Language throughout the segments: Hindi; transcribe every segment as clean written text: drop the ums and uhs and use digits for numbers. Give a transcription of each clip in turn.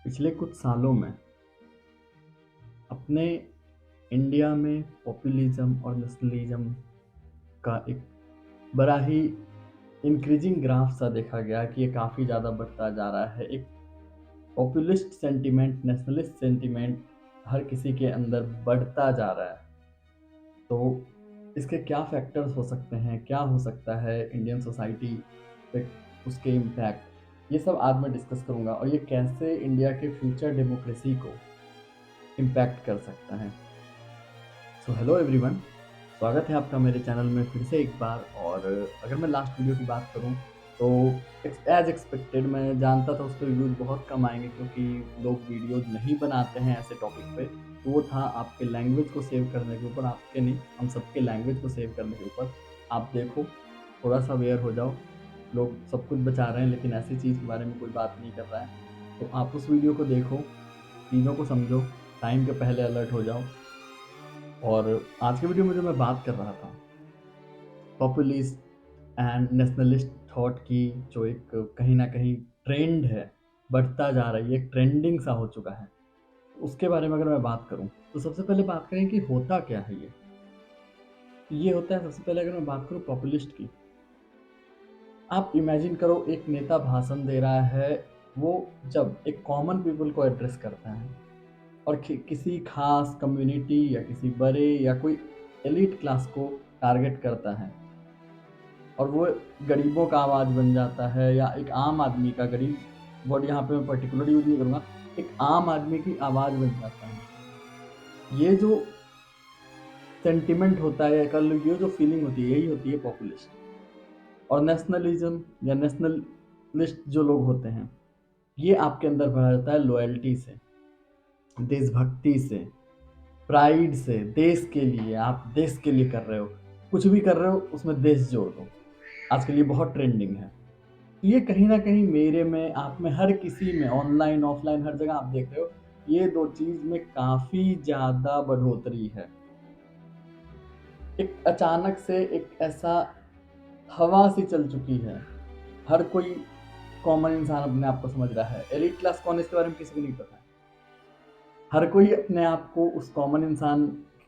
पिछले कुछ सालों में अपने इंडिया में पॉपुलिज्म और नेशनलिज्म का एक बड़ा ही इंक्रीजिंग ग्राफ सा देखा गया कि ये काफ़ी ज़्यादा बढ़ता जा रहा है। एक पॉपुलिस्ट सेंटिमेंट, नेशनलिस्ट सेंटिमेंट हर किसी के अंदर बढ़ता जा रहा है। तो इसके क्या फैक्टर्स हो सकते हैं, क्या हो सकता है इंडियन सोसाइटी पे उसके इम्पैक्ट, ये सब आज मैं डिस्कस करूँगा और ये कैसे इंडिया के फ्यूचर डेमोक्रेसी को इम्पैक्ट कर सकता है। सो हेलो एवरीवन, स्वागत है आपका मेरे चैनल में फिर से एक बार। और अगर मैं लास्ट वीडियो की बात करूं तो एज एक्सपेक्टेड मैं जानता था उस पर व्यूज़ बहुत कम आएंगे क्योंकि लोग वीडियोज नहीं बनाते हैं ऐसे टॉपिक पे। तो वो था आपके लैंग्वेज को सेव करने के ऊपर, आपके नहीं, हम सबके लैंग्वेज को सेव करने के ऊपर। आप देखो, थोड़ा सा अवेयर हो जाओ। लोग सब कुछ बचा रहे हैं लेकिन ऐसी चीज़ के बारे में कोई बात नहीं कर रहा है। तो आप उस वीडियो को देखो, चीज़ों को समझो, टाइम के पहले अलर्ट हो जाओ। और आज के वीडियो में जो मैं बात कर रहा था, पॉपुलिस्ट एंड नेशनलिस्ट थॉट की जो एक कहीं ना कहीं ट्रेंड है, बढ़ता जा रही है, एक ट्रेंडिंग सा हो चुका है, उसके बारे में अगर मैं बात करूं तो सबसे पहले बात करें कि होता क्या है। ये होता है, सबसे पहले अगर मैं बात करूं पॉपुलिस्ट की, आप इमेजिन करो एक नेता भाषण दे रहा है। वो जब एक कॉमन पीपल को एड्रेस करता है और किसी खास कम्युनिटी या किसी बड़े या कोई एलिट क्लास को टारगेट करता है और वो गरीबों का आवाज़ बन जाता है, या एक आम आदमी का, गरीब वर्ड यहाँ पे मैं पर्टिकुलर यूज़ नहीं करूँगा, एक आम आदमी की आवाज़ बन जाता है। ये जो सेंटिमेंट होता है, कर लो ये जो फीलिंग होती है, यही होती है पॉपुलिस्ट। और नेशनलिज्म या नेशनलिस्ट जो लोग होते हैं, ये आपके अंदर भरा जाता है लॉयल्टी से, देशभक्ति से, प्राइड से। देश के लिए, आप देश के लिए कर रहे हो, कुछ भी कर रहे हो उसमें देश जोड़ दो। आजकल ये बहुत ट्रेंडिंग है। तो ये कहीं ना कहीं मेरे में, आप में, हर किसी में, ऑनलाइन ऑफलाइन हर जगह आप देख रहे हो, ये दो चीज में काफी ज्यादा बढ़ोतरी है। एक अचानक से एक ऐसा हवा सी चल चुकी है। हर कोई कॉमन इंसान अपने आप को समझ रहा है। एलिट क्लास कौन है इसके बारे में किसी को नहीं पता है। हर कोई अपने आप को उस कॉमन इंसान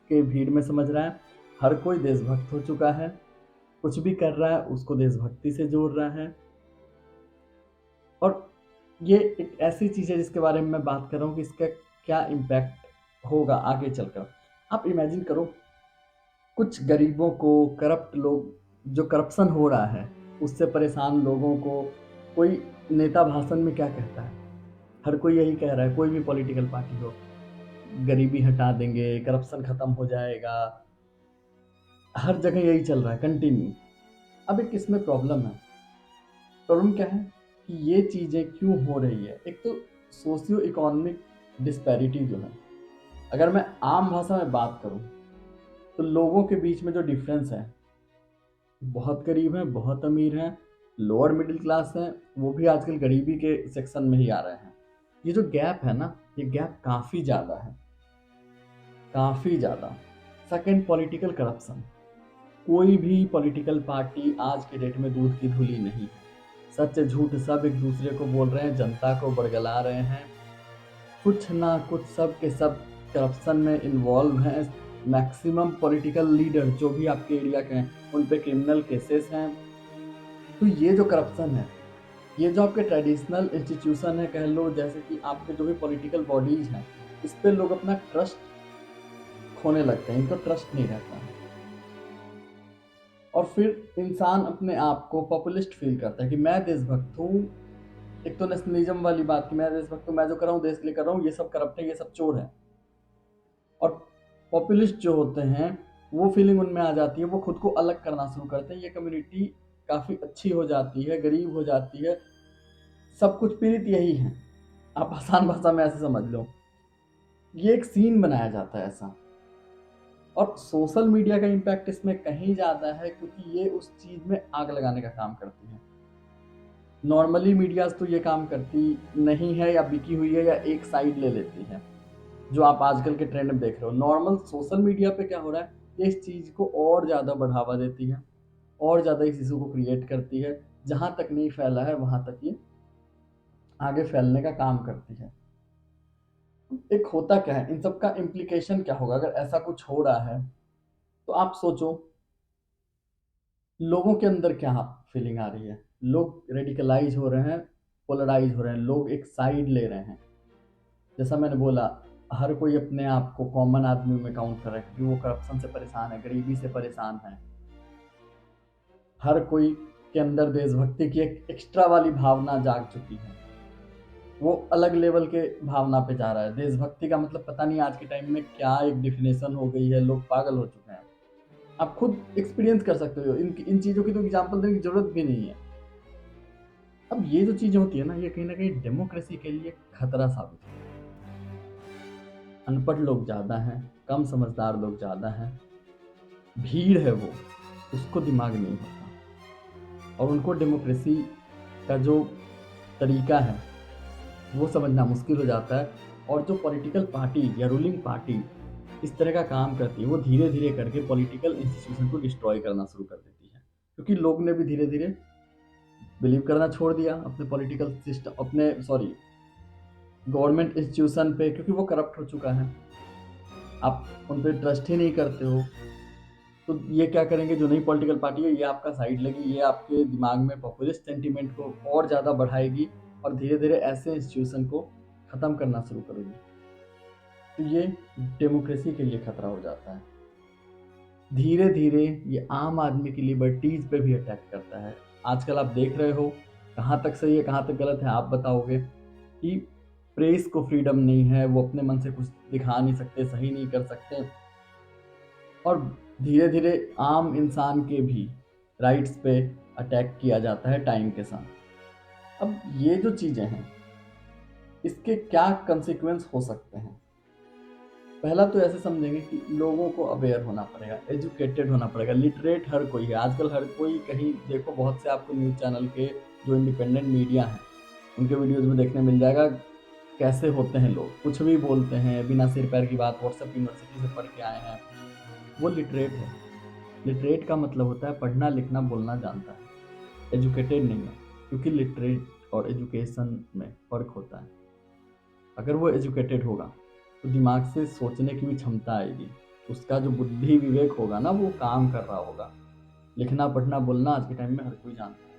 के भीड़ में समझ रहा है। हर कोई देशभक्त हो चुका है, कुछ भी कर रहा है उसको देशभक्ति से जोड़ रहा है। और ये एक ऐसी चीज़ है जिसके बारे में मैं बात कर रहा हूँ कि इसका क्या इम्पैक्ट होगा आगे चलकर। आप इमेजिन करो, कुछ गरीबों को, करप्ट लोग, जो करप्शन हो रहा है उससे परेशान लोगों को कोई नेता भाषण में क्या कहता है? हर कोई यही कह रहा है, कोई भी पॉलिटिकल पार्टी हो, गरीबी हटा देंगे, करप्शन खत्म हो जाएगा। हर जगह यही चल रहा है कंटिन्यू। अब एक इसमें प्रॉब्लम है। प्रॉब्लम क्या है कि ये चीज़ें क्यों हो रही है? एक तो सोशियो इकोनॉमिक डिस्पैरिटी जो है, अगर मैं आम भाषा में बात करूं तो लोगों के बीच में जो डिफरेंस है, बहुत गरीब हैं, बहुत अमीर हैं, लोअर मिडिल क्लास हैं, वो भी आजकल गरीबी के सेक्शन में ही आ रहे हैं। ये जो गैप है ना, ये गैप काफ़ी ज़्यादा है, काफ़ी ज़्यादा। Second, political corruption. कोई भी पॉलिटिकल पार्टी आज के डेट में दूध की धुली नहीं है। सच झूठ सब एक दूसरे को बोल रहे हैं, जनता को बरगला रहे हैं। कुछ ना कुछ, सब के सब करप्शन में इन्वॉल्व हैं। मैक्सिमम पॉलिटिकल लीडर जो भी आपके एरिया के हैं, उन पे क्रिमिनल केसेस हैं। तो ये जो करप्शन है, ये जो आपके ट्रेडिशनल इंस्टीट्यूशन है, कह लो जैसे कि आपके जो भी पॉलिटिकल बॉडीज हैं, इस पे लोग अपना ट्रस्ट खोने लगते हैं, इनका ट्रस्ट नहीं रहता है। और फिर इंसान अपने आप को पॉपुलिस्ट फील करता है कि मैं देशभक्त हूँ। एक तो नेशनलिज्म वाली बात कि मैं देशभक्त हूँ, मैं जो कर रहा हूँ देश के लिए कर रहा हूँ, ये सब करप्ट है, ये सब चोर है। और पॉपुलिस्ट जो होते हैं, वो फीलिंग उनमें आ जाती है, वो खुद को अलग करना शुरू करते हैं। ये कम्युनिटी काफ़ी अच्छी हो जाती है, गरीब हो जाती है, सब कुछ पीड़ित यही है। आप आसान भाषा में ऐसे समझ लो, ये एक सीन बनाया जाता है ऐसा। और सोशल मीडिया का इम्पैक्ट इसमें कहीं ज़्यादा है क्योंकि ये उस चीज़ में आग लगाने का काम करती है। नॉर्मली मीडियाज तो ये काम करती नहीं है, या बिकी हुई है, या एक साइड ले लेती है, जो आप आजकल के ट्रेंड में देख रहे हो। नॉर्मल सोशल मीडिया पे क्या हो रहा है, ये इस चीज़ को और ज़्यादा बढ़ावा देती है, और ज़्यादा इस इशू को क्रिएट करती है। जहाँ तक नहीं फैला है वहाँ तक ये आगे फैलने का काम करती है। एक होता क्या है, इन सब का इम्प्लीकेशन क्या होगा अगर ऐसा कुछ हो रहा है? तो आप सोचो, लोगों के अंदर क्या फीलिंग आ रही है? लोग रेडिकलाइज हो रहे हैं, पोलराइज हो रहे हैं, लोग एक साइड ले रहे हैं। जैसा मैंने बोला, हर कोई अपने आप को कॉमन आदमी में काउंट कर रहा है क्योंकि वो करप्शन से परेशान है, गरीबी से परेशान है। हर कोई के अंदर देशभक्ति की एक एक्स्ट्रा वाली भावना जाग चुकी है। वो अलग लेवल के भावना पे जा रहा है। देशभक्ति का मतलब पता नहीं आज के टाइम में क्या एक डेफिनेशन हो गई है, लोग पागल हो चुके हैं। आप खुद एक्सपीरियंस कर सकते हो, इन चीज़ों की तो एग्जाम्पल देने की ज़रूरत भी नहीं है। अब ये जो चीज़ें होती है ना, ये कहीं न कहीं डेमोक्रेसी के लिए खतरा साबित होती है। अनपढ़ लोग ज़्यादा हैं, कम समझदार लोग ज़्यादा हैं, भीड़ है वो, उसको दिमाग नहीं होता और उनको डेमोक्रेसी का जो तरीका है, वो समझना मुश्किल हो जाता है। और जो पॉलिटिकल पार्टी या रूलिंग पार्टी इस तरह का काम करती है, वो धीरे-धीरे करके पॉलिटिकल इंस्टीट्यूशन को डिस्ट्रॉय करना शुरू कर देती है। क्योंकि लोग ने भी धीरे-धीरे बिलीव करना छोड़ दिया अपने पॉलिटिकल सिस्टम, अपने सॉरी गवर्नमेंट इंस्टीट्यूशन पे, क्योंकि वो करप्ट हो चुका है। आप उन पे ट्रस्ट ही नहीं करते हो, तो ये क्या करेंगे? जो नई पॉलिटिकल पार्टी है, ये आपका साइड लेगी, ये आपके दिमाग में पॉपुलिस्ट सेंटिमेंट को और ज़्यादा बढ़ाएगी और धीरे-धीरे ऐसे इंस्टीट्यूशन को ख़त्म करना शुरू करेगी। तो ये डेमोक्रेसी के लिए खतरा हो जाता है। धीरे-धीरे ये आम आदमी की लिबर्टीज़ पे भी अटैक करता है। आजकल आप देख रहे हो, कहाँ तक सही है, कहाँ तक गलत है, आप बताओगे कि प्रेस को फ्रीडम नहीं है, वो अपने मन से कुछ दिखा नहीं सकते, सही नहीं कर सकते और धीरे-धीरे आम इंसान के भी राइट्स पे अटैक किया जाता है टाइम के साथ। अब ये जो चीज़ें हैं, इसके क्या कॉन्सिक्वेंस हो सकते हैं? पहला तो ऐसे समझेंगे कि लोगों को अवेयर होना पड़ेगा, एजुकेटेड होना पड़ेगा, लिटरेट हर कोई है। आजकल हर कोई कहीं देखो, बहुत से आपको न्यूज़ चैनल के जो इंडिपेंडेंट मीडिया हैं, उनके वीडियोज़ में देखने मिल जाएगा कैसे होते हैं लोग। कुछ भी बोलते हैं, बिना सिर-पैर की बात, व्हाट्सएप यूनिवर्सिटी से पढ़ के आए हैं, वो लिटरेट है। लिटरेट का मतलब होता है पढ़ना, लिखना, बोलना जानता है, एजुकेटेड नहीं है। क्योंकि लिटरेट और एजुकेशन में फ़र्क होता है। अगर वो एजुकेटेड होगा, तो दिमाग से सोचने की भी क्षमता आएगी। उसका जो बुद्धि विवेक होगा ना, वो काम कर रहा होगा। लिखना, पढ़ना, बोलना आज के टाइम में हर कोई जानता है।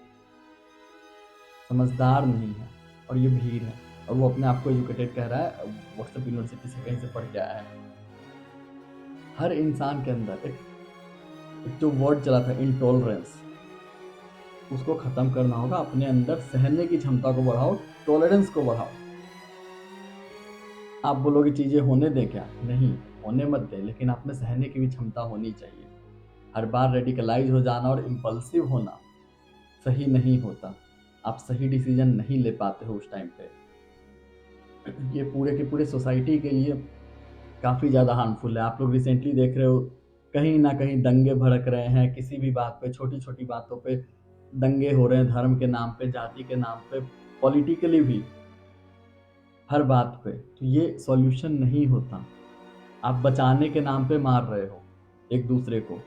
समझदार नहीं है और ये भीड़ है और वो अपने आप को एजुकेटेड कह रहा है, व्हाट्सएप यूनिवर्सिटी से कहीं से पढ़ के आया है। हर इंसान के अंदर एक जो वर्ड चला था इंटॉलरेंस, उसको ख़त्म करना होगा। अपने अंदर सहने की क्षमता को बढ़ाओ, टॉलरेंस को बढ़ाओ। आप बोलोगे चीज़ें होने दें क्या? नहीं, होने मत दें, लेकिन आप में सहने की भी क्षमता होनी चाहिए। हर बार रेडिकलाइज़ हो जाना और इम्पल्सिव होना सही नहीं होता। आप सही डिसीज़न नहीं ले पाते हो उस टाइम पे। ये पूरे के पूरे सोसाइटी के लिए काफ़ी ज़्यादा हार्मफुल है। आप लोग रिसेंटली देख रहे हो, कहीं न कहीं दंगे भड़क रहे हैं, किसी भी बात पे, छोटी-छोटी बातों पे दंगे हो रहे हैं, धर्म के नाम पे, जाति के नाम पे, पॉलिटिकली भी, हर बात पे। तो ये सॉल्यूशन नहीं होता। आप बचाने के नाम पे मार रहे हो एक-दूसरे को,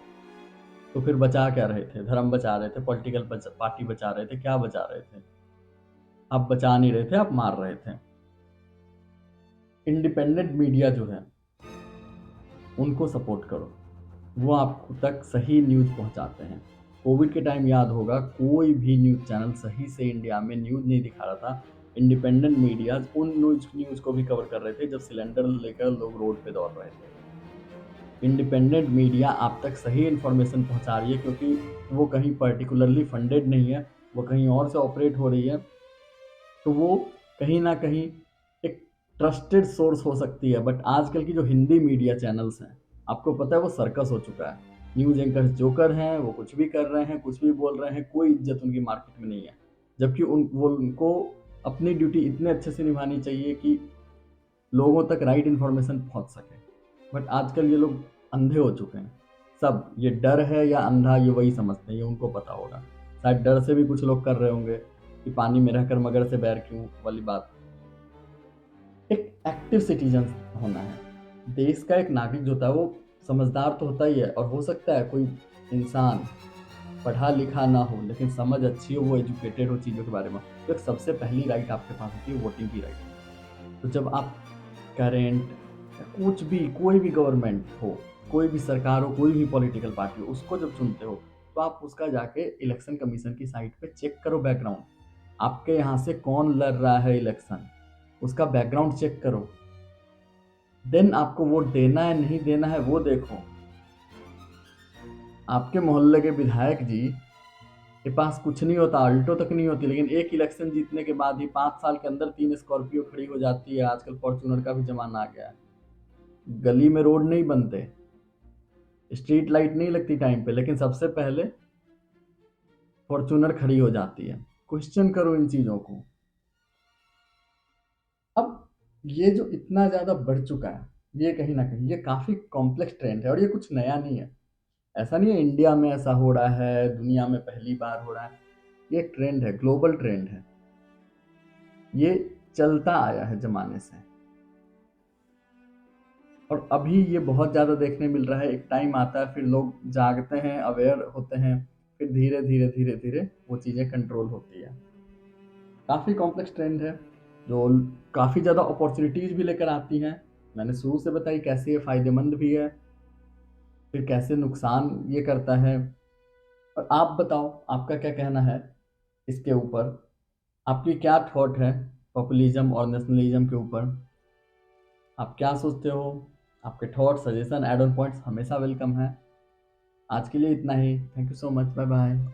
तो फिर बचा क्या रहे थे? धर्म बचा रहे थे, पॉलिटिकल पार्टी बचा रहे थे, क्या बचा रहे थे? आप बचा नहीं रहे थे, आप मार रहे थे। इंडिपेंडेंट मीडिया जो है, उनको सपोर्ट करो। वो आप तक सही न्यूज़ पहुँचाते हैं। कोविड के टाइम याद होगा, कोई भी न्यूज़ चैनल सही से इंडिया में न्यूज़ नहीं दिखा रहा था। इंडिपेंडेंट मीडियाज़ उन न्यूज़ को भी कवर कर रहे थे जब सिलेंडर लेकर लोग रोड पे दौड़ रहे थे। इंडिपेंडेंट मीडिया आप तक सही इन्फॉर्मेशन पहुँचा रही है क्योंकि वो कहीं पर्टिकुलरली फंडेड नहीं है, वो कहीं और से ऑपरेट हो रही है। तो वो कहीं न कहीं एक ट्रस्टेड सोर्स हो सकती है। बट आजकल की जो हिंदी मीडिया चैनल्स हैं, आपको पता है वो सर्कस हो चुका है। न्यूज़ एंकर्स जोकर हैं, वो कुछ भी कर रहे हैं, कुछ भी बोल रहे हैं, कोई इज़्ज़त उनकी मार्केट में नहीं है। जबकि उनको अपनी ड्यूटी इतने अच्छे से निभानी चाहिए कि लोगों तक राइट इन्फॉर्मेशन पहुँच सके। बट आजकल ये लोग अंधे हो चुके हैं। सब ये डर है या अंधा, ये वही समझते हैं, ये उनको पता होगा। शायद डर से भी कुछ लोग कर रहे होंगे कि पानी में रहकर मगर से बैर क्यों वाली बात। एक एक्टिव सिटीजन होना है। देश का एक नागरिक जो होता है वो समझदार तो होता ही है, और हो सकता है कोई इंसान पढ़ा लिखा ना हो लेकिन समझ अच्छी हो, वो एजुकेटेड हो चीज़ों के बारे में। तो एक सबसे पहली राइट आपके पास होती है वोटिंग की राइट। तो जब आप करेंट, कुछ भी, कोई भी गवर्नमेंट हो, कोई भी सरकार हो, कोई भी पॉलिटिकल पार्टी हो, उसको जब चुनते हो तो आप उसका जाके इलेक्शन कमीशन की साइट पे चेक करो बैकग्राउंड। आपके यहाँ से कौन लड़ रहा है इलेक्शन, उसका बैकग्राउंड चेक करो। देन आपको वोट देना है नहीं देना है वो देखो। आपके मोहल्ले के विधायक जी के पास कुछ नहीं होता, अल्टो तक नहीं होती, लेकिन एक इलेक्शन जीतने के बाद ही 5 साल के अंदर 3 स्कॉर्पियो खड़ी हो जाती है। आजकल फॉर्च्यूनर का भी जमाना आ गया है। गली में रोड नहीं बनते, स्ट्रीट लाइट नहीं लगती टाइम पे, लेकिन सबसे पहले फॉर्च्यूनर खड़ी हो जाती है। क्वेश्चन करो इन चीजों को। अब ये जो इतना ज्यादा बढ़ चुका है, ये कहीं ना कहीं ये काफी कॉम्प्लेक्स ट्रेंड है, और ये कुछ नया नहीं है। ऐसा नहीं है इंडिया में ऐसा हो रहा है, दुनिया में पहली बार हो रहा है। ये एक ट्रेंड है, ग्लोबल ट्रेंड है। ये चलता आया है जमाने से, और अभी ये बहुत ज़्यादा देखने मिल रहा है। एक टाइम आता है, फिर लोग जागते हैं, अवेयर होते हैं, फिर धीरे धीरे धीरे धीरे वो चीज़ें कंट्रोल होती है। काफ़ी कॉम्प्लेक्स ट्रेंड है, जो काफ़ी ज़्यादा अपॉर्चुनिटीज़ भी लेकर आती हैं। मैंने शुरू से बताई कैसे ये फ़ायदेमंद भी है, फिर कैसे नुकसान ये करता है। और आप बताओ, आपका क्या कहना है इसके ऊपर? आपकी क्या थॉट है पॉपुलिज्म और नेशनलिज्म के ऊपर? आप क्या सोचते हो? आपके thought, suggestion, add on points हमेशा वेलकम है। आज के लिए इतना ही। Thank you so much. Bye bye.